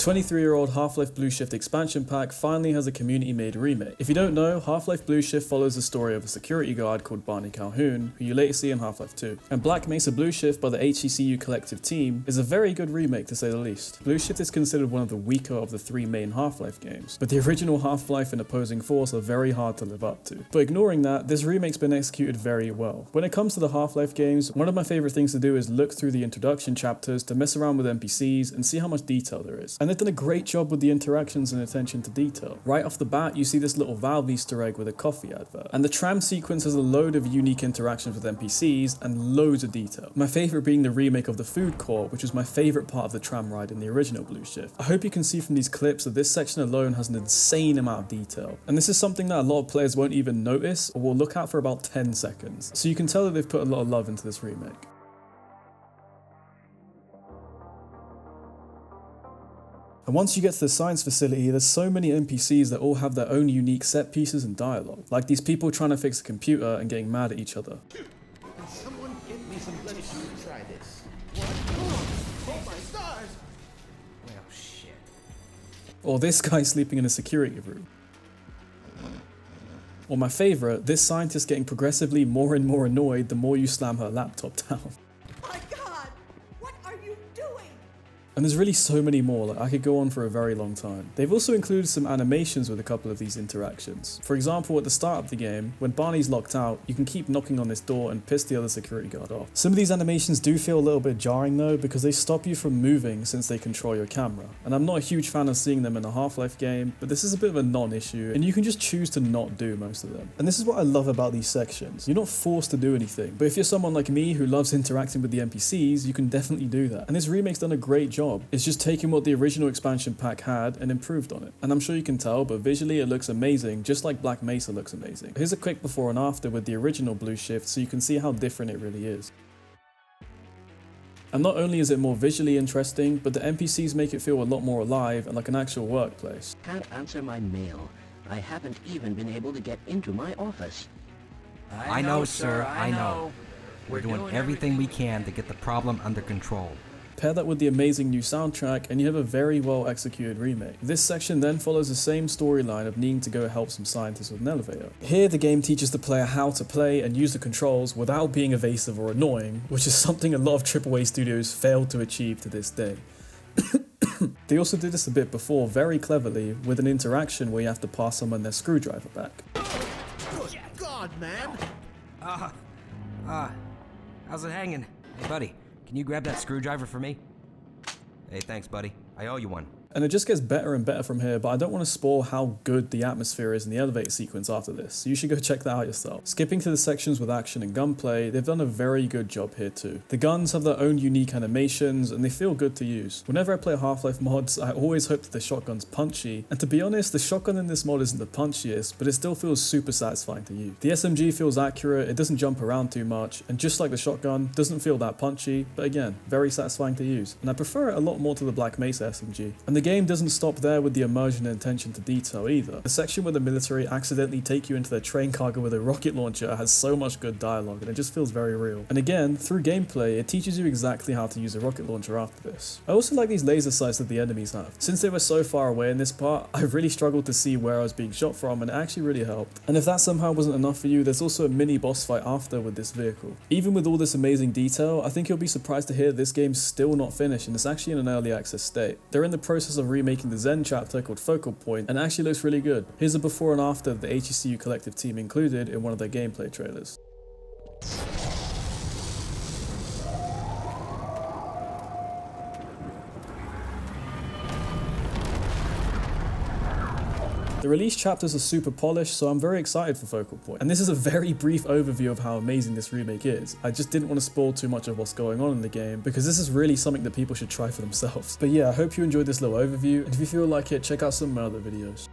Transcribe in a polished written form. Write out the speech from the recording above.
23-year-old Half-Life Blue Shift expansion pack finally has a community-made remake. If you don't know, Half-Life Blue Shift follows the story of a security guard called Barney Calhoun, who you later see in Half-Life 2. And Black Mesa Blue Shift by the HECU Collective team is a very good remake to say the least. Blue Shift is considered one of the weaker of the 3 main Half-Life games, but the original Half-Life and Opposing Force are very hard to live up to. But ignoring that, this remake's been executed very well. When it comes to the Half-Life games, one of my favorite things to do is look through the introduction chapters to mess around with NPCs and see how much detail there is. And they've done a great job with the interactions and attention to detail. Right off the bat, you see this little Valve Easter egg with a coffee advert. And the tram sequence has a load of unique interactions with NPCs and loads of detail. My favorite being the remake of the food court, which was my favorite part of the tram ride in the original Blue Shift. I hope you can see from these clips that this section alone has an insane amount of detail. And this is something that a lot of players won't even notice or will look at for about 10 seconds. So you can tell that they've put a lot of love into this remake. And once you get to the science facility, there's so many NPCs that all have their own unique set pieces and dialogue. Like these people trying to fix a computer and getting mad at each other. Can someone get me some lettuce to try this? What? Oh my stars! Well, shit. Or this guy sleeping in a security room. Or my favorite, this scientist getting progressively more and more annoyed the more you slam her laptop down. And there's really so many more, like I could go on for a very long time. They've also included some animations with a couple of these interactions. For example, at the start of the game, when Barney's locked out, you can keep knocking on this door and piss the other security guard off. Some of these animations do feel a little bit jarring though, because they stop you from moving since they control your camera. And I'm not a huge fan of seeing them in a Half-Life game, but this is a bit of a non-issue, and you can just choose to not do most of them. And this is what I love about these sections. You're not forced to do anything, but if you're someone like me who loves interacting with the NPCs, you can definitely do that. And this remake's done a great job. It's just taking what the original expansion pack had and improved on it. And I'm sure you can tell, but visually it looks amazing, just like Black Mesa looks amazing. Here's a quick before and after with the original Blue Shift so you can see how different it really is. And not only is it more visually interesting, but the NPCs make it feel a lot more alive and like an actual workplace. Can't answer my mail. I haven't even been able to get into my office. I know, sir, I know. We're doing everything we can to get the problem under control. Pair that with the amazing new soundtrack and you have a very well executed remake. This section then follows the same storyline of needing to go help some scientists with an elevator. Here the game teaches the player how to play and use the controls without being evasive or annoying, which is something a lot of AAA studios fail to achieve to this day. They also did this a bit before very cleverly with an interaction where you have to pass someone their screwdriver back. Good God, man! How's it hanging? Hey buddy, can you grab that screwdriver for me? Hey, thanks buddy. I owe you one. And it just gets better and better from here, but I don't want to spoil how good the atmosphere is in the elevator sequence after this, so you should go check that out yourself. Skipping to the sections with action and gunplay, they've done a very good job here too. The guns have their own unique animations, and they feel good to use. Whenever I play Half-Life mods, I always hope that the shotgun's punchy, and to be honest, the shotgun in this mod isn't the punchiest, but it still feels super satisfying to use. The SMG feels accurate, it doesn't jump around too much, and just like the shotgun, doesn't feel that punchy, but again, very satisfying to use. And I prefer it a lot more to the Black Mesa SMG. And the game doesn't stop there with the immersion and attention to detail either. The section where the military accidentally take you into their train cargo with a rocket launcher has so much good dialogue and it just feels very real. And again, through gameplay, it teaches you exactly how to use a rocket launcher after this. I also like these laser sights that the enemies have. Since they were so far away in this part, I really struggled to see where I was being shot from and it actually really helped. And if that somehow wasn't enough for you, there's also a mini boss fight after with this vehicle. Even with all this amazing detail, I think you'll be surprised to hear this game's still not finished and it's actually in an early access state. They're in the process of remaking the Zen chapter called Focal Point and actually looks really good. Here's a before and after the HECU Collective team included in one of their gameplay trailers. The release chapters are super polished, so I'm very excited for Focal Point. And this is a very brief overview of how amazing this remake is. I just didn't want to spoil too much of what's going on in the game, because this is really something that people should try for themselves. But yeah, I hope you enjoyed this little overview, and if you feel like it, check out some of my other videos.